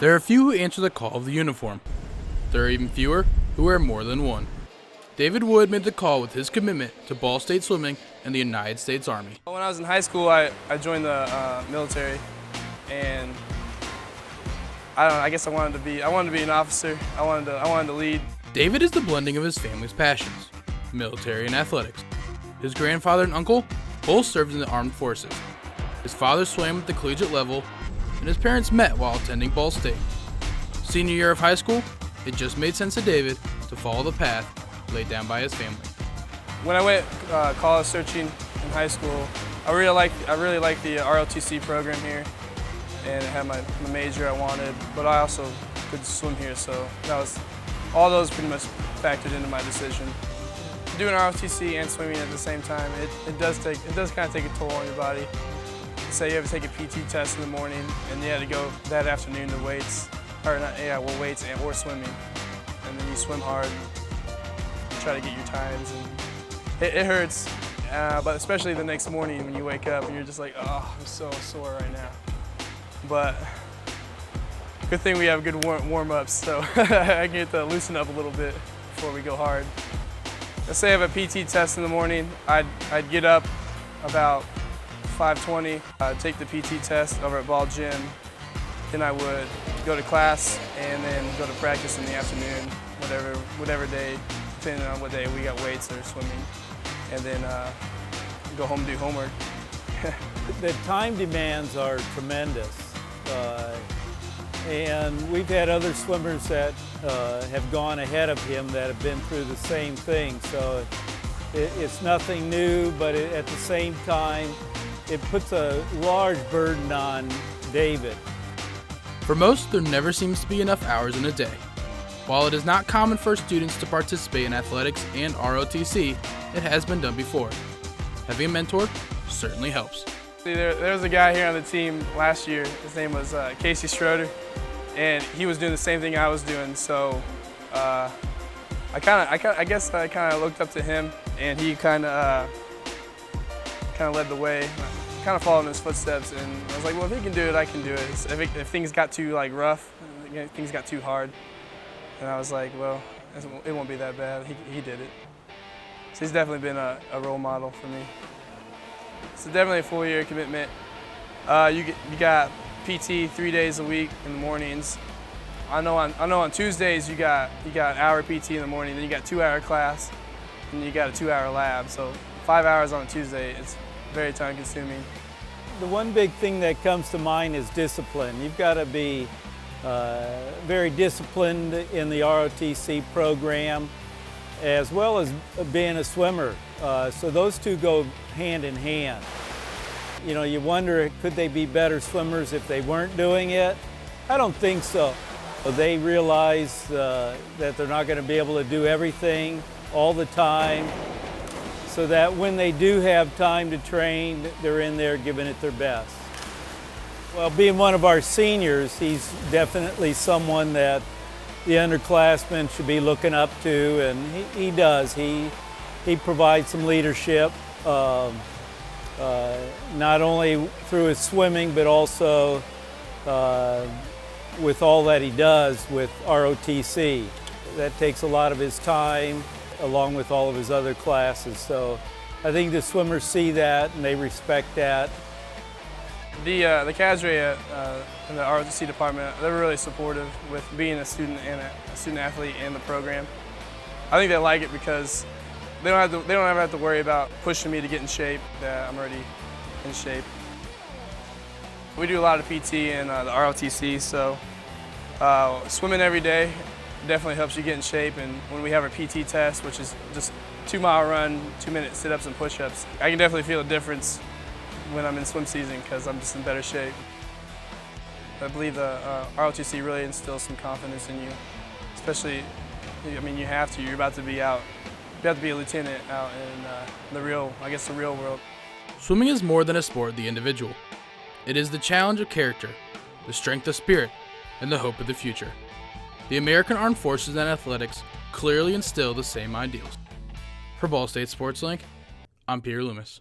There are few who answer the call of the uniform. There are even fewer who wear more than one. David Wood made the call with his commitment to Ball State Swimming and the United States Army. When I was in high school, I joined the military, and I guess I wanted to be an officer. I wanted to lead. David is the blending of his family's passions, military and athletics. His grandfather and uncle both served in the armed forces. His father swam at the collegiate level, and his parents met while attending Ball State. Senior year of high school, it just made sense to David to follow the path laid down by his family. When I went college searching in high school, I really liked the ROTC program here, and it had my major I wanted, but I also could swim here, so all those pretty much factored into my decision. Doing ROTC and swimming at the same time, it does kind of take a toll on your body. Say you have to take a PT test in the morning, and you had to go that afternoon to weights, weights or swimming, and then you swim hard, and try to get your times, and it hurts, but especially the next morning when you wake up and you're just like, oh, I'm so sore right now. But good thing we have good warm-ups, so I can get to loosen up a little bit before we go hard. Let's say I have a PT test in the morning, I'd get up about 5:20, take the PT test over at Ball Gym, then I would go to class and then go to practice in the afternoon, whatever day, depending on what day we got weights or swimming, and then go home and do homework. The time demands are tremendous, and we've had other swimmers that have gone ahead of him that have been through the same thing, so it's nothing new, but at the same time, it puts a large burden on David. For most, there never seems to be enough hours in a day. While it is not common for students to participate in athletics and ROTC, it has been done before. Having a mentor certainly helps. See, there was a guy here on the team last year. His name was Casey Schroeder, and he was doing the same thing I was doing. So I guess I kind of looked up to him, and he kind of led the way. Kind of followed in his footsteps, and I was like, well, if he can do it, I can do it. If things got too rough, things got too hard, and I was like, well, it won't be that bad. He did it. So he's definitely been a role model for me. It's definitely a full-year commitment. You got PT 3 days a week in the mornings. I know on Tuesdays you got hour PT in the morning, then you got 2-hour class, and you got a 2-hour lab. So 5 hours on a Tuesday. It's very time-consuming. The one big thing that comes to mind is discipline. You've got to be very disciplined in the ROTC program, as well as being a swimmer. So those two go hand in hand. You know, you wonder, could they be better swimmers if they weren't doing it? I don't think so. They realize that they're not going to be able to do everything all the time, so that when they do have time to train, they're in there giving it their best. Well, being one of our seniors, he's definitely someone that the underclassmen should be looking up to, and he does. He provides some leadership, not only through his swimming, but also with all that he does with ROTC. That takes a lot of his time, along with all of his other classes. So I think the swimmers see that and they respect that. The cadre in the ROTC department, they're really supportive with being a student and a student athlete in the program. I think they like it because they don't ever have to worry about pushing me to get in shape, that I'm already in shape. We do a lot of PT in the ROTC, so swimming every day definitely helps you get in shape, and when we have our PT test, which is just 2-mile run, 2-minute sit-ups and push-ups, I can definitely feel a difference when I'm in swim season because I'm just in better shape. I believe the ROTC really instills some confidence in you, especially, I mean, you have to. You're about to be out. You have to be a lieutenant out in the real world. Swimming is more than a sport of the individual. It is the challenge of character, the strength of spirit, and the hope of the future. The American Armed Forces and athletics clearly instill the same ideals. For Ball State Sports Link, I'm Peter Loomis.